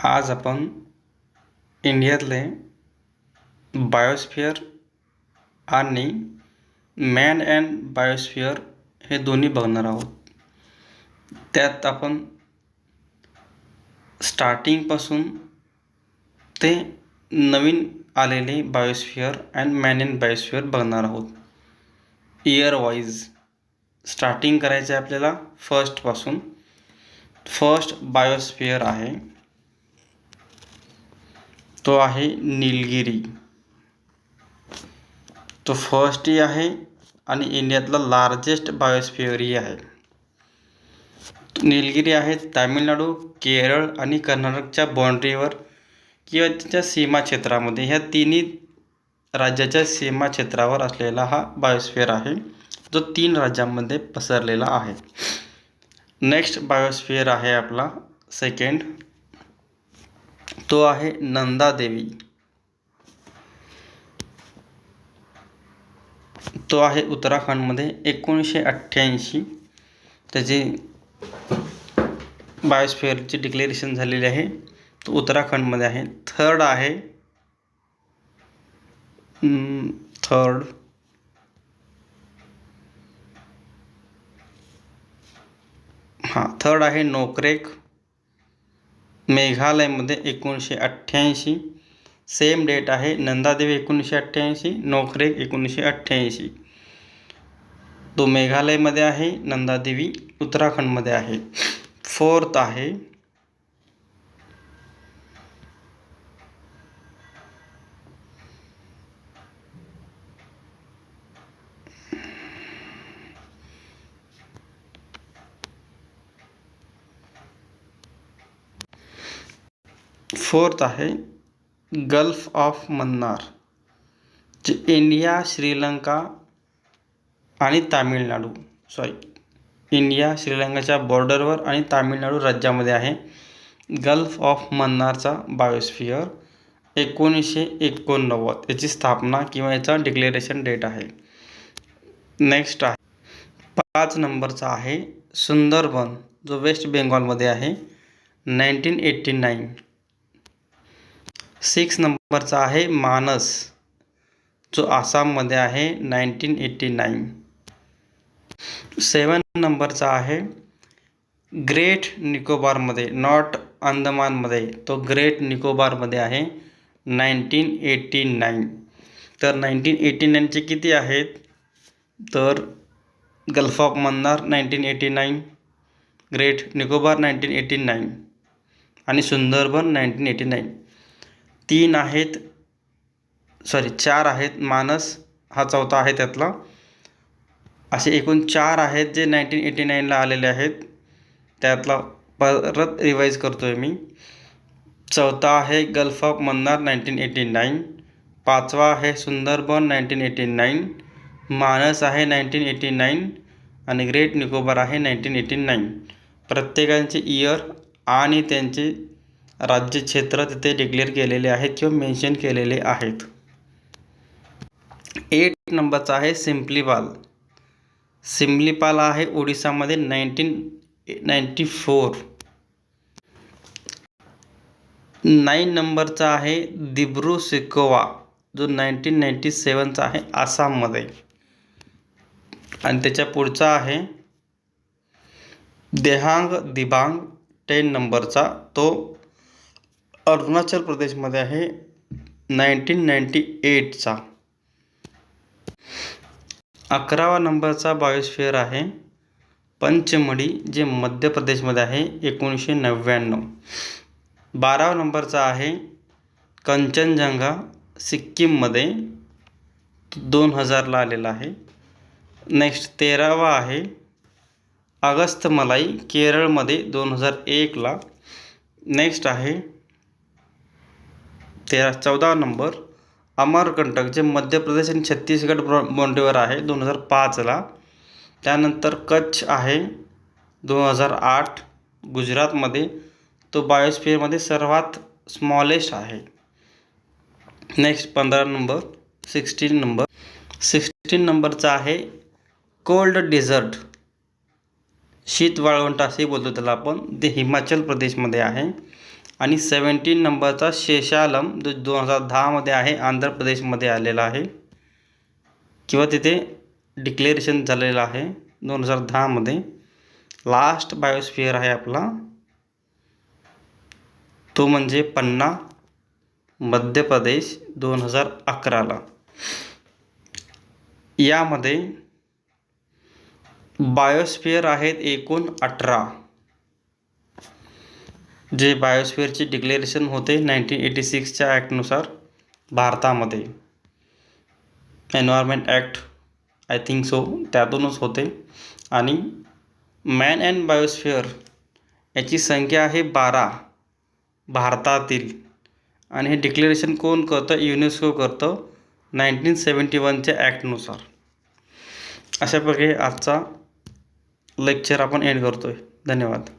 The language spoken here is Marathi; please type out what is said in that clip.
आज आपण इंडियातले बायोस्फिअर आणि मॅन अँड बायोस्फिअर हे दोन्ही बघणार आहोत. त्यात आपण स्टार्टिंगपासून ते नवीन आलेले biosphere and man and biosphere बघणार आहोत. इयर वाईज स्टार्टिंग करायचं आहे आपल्याला फर्स्टपासून. फर्स्ट बायोस्फिअर आहे तो आहे निलगिरी. तो फर्स्टही आहे आणि इंडियातला लार्जेस्ट बायोस्फिअरही आहे. निलगिरी आहे तामिळनाडू, केरळ आणि कर्नाटकच्या बाँड्रीवर किंवा त्याच्या सीमा क्षेत्रामध्ये, ह्या तिन्ही राज्याच्या सीमा क्षेत्रावर असलेला हा बायोस्फिअर आहे, जो 3 राज्यांमध्ये पसरलेला आहे. नेक्स्ट बायोस्फिअर आहे आपला सेकंड, तो आहे नंदादेवी. तो आहे उत्तराखंडमध्ये. 1988 त्याची बायोस्फिअरची डिक्लेरेशन झालेली आहे. तो उत्तराखंडमध्ये आहे. थर्ड आहे थर्ड आहे नोकरेक, मेघालयमध्ये. 1988 सेम डेट आहे. नंदादेवी 1988, नोकरेक 1988. तो मेघालयमध्ये आहे, नंदादेवी उत्तराखंडमध्ये आहे. फोर्थ आहे गल्फ ऑफ मन्नार, जे इंडिया, श्रीलंका आणि तामिळनाडू इंडिया श्रीलंकाच्या बॉर्डरवर आणि तामिळनाडू राज्यामध्ये आहे. गल्फ ऑफ मन्नारचा बायोस्फिअर 1989 याची स्थापना किंवा याचा डिक्लेरेशन डेट आहे. नेक्स्ट आहे 5 नंबरचा आहे सुंदरबन, जो वेस्ट बेंगॉलमध्ये आहे, 1989. 6 नंबरचा आहे मानस, जो आसाममध्ये आहे, 1989. 7 नंबरचा आहे ग्रेट निकोबारमध्ये, नॉट अंदमानमध्ये, तो ग्रेट निकोबारमध्ये आहे, 1989. तर 1989चे किती आहेत, तर gulf of Mannar 1989, great Nicobar 1989 आणि सुंदरबन 1989. 4 आहेत. मानस हा चौथा आहे त्यातला. असे एकूण 4 आहेत जे 1989ला आलेले आहेत. त्यातला परत रिवाईज करतोय मी. चौथा आहे गल्फ ऑफ मन्नार 1989, 5वा आहे सुंदरबन 1989, मानस आहे 1989 आणि ग्रेट निकोबार आहे 1989. प्रत्येकाचे इयर आणि त्यांचे राज्य क्षेत्र तिथे डिक्लेअर केलेले आहेत किंवा मेन्शन केलेले आहेत. 8 नंबरचा आहे सिम्लीपाल आहे ओडिसामध्ये, 1994. 9 नंबरचा आहे दिब्रू सिकोवा, जो 1997चा आहे, आसाममध्ये. आणि त्याच्या पुढचा आहे देहांग दिबांग, 10 नंबरचा, तो अरुणाचल प्रदेशमध्ये आहे, 1998चा. 11वा नंबरचा बायोस्फिअर आहे पंचमढी, जे मध्य प्रदेशमध्ये आहे, 1999. 12वा नंबरचा आहे कंचनजंगा, सिक्कीममध्ये, 2000ला आलेला आहे. नेक्स्ट 13वा आहे अगस्थमलाई, केरळमध्ये, 2001ला. नेक्स्ट आहे 14 नंबर अमरकंटक, जे मध्य प्रदेश आणि छत्तीसगड बाँड्रीवर आहे, 2005ला. त्यानंतर कच्छ आहे, 2008, गुजरातमध्ये. तो बायोस्फिअरमध्ये सर्वात स्मॉलेस्ट आहे. नेक्स्ट 16 नंबरचा आहे कोल्ड डेझर्ट, शीत वाळवंट असे बोलतो त्याला आपण. ते हिमाचल प्रदेशमध्ये आहे, आणि 17 नंबरचा शेषालम जो 2010मध्ये आहे, आंध्र प्रदेशमध्ये आलेला आहे किंवा तिथे डिक्लेरेशन झालेलं आहे 2010मध्ये. लास्ट बायोस्फिअर आहे आपला तो म्हणजे पन्ना, मध्य प्रदेश 2011ला. यामध्ये बायोस्फिअर आहेत एकूण 18. जे बायोस्फिअरची डिक्लेरेशन होते 1986च्या ॲक्टनुसार भारतामध्ये, environment act I think so त्यातूनच होते. आणि मॅन अँड बायोस्फिअर याची संख्या आहे 12 भारतातील. आणि हे डिक्लेरेशन कोण करतं? युनेस्को करतं 1971च्या ॲक्टनुसार. अशा प्रकारे आजचा लेक्चर आपण एंड करतो आहे. धन्यवाद.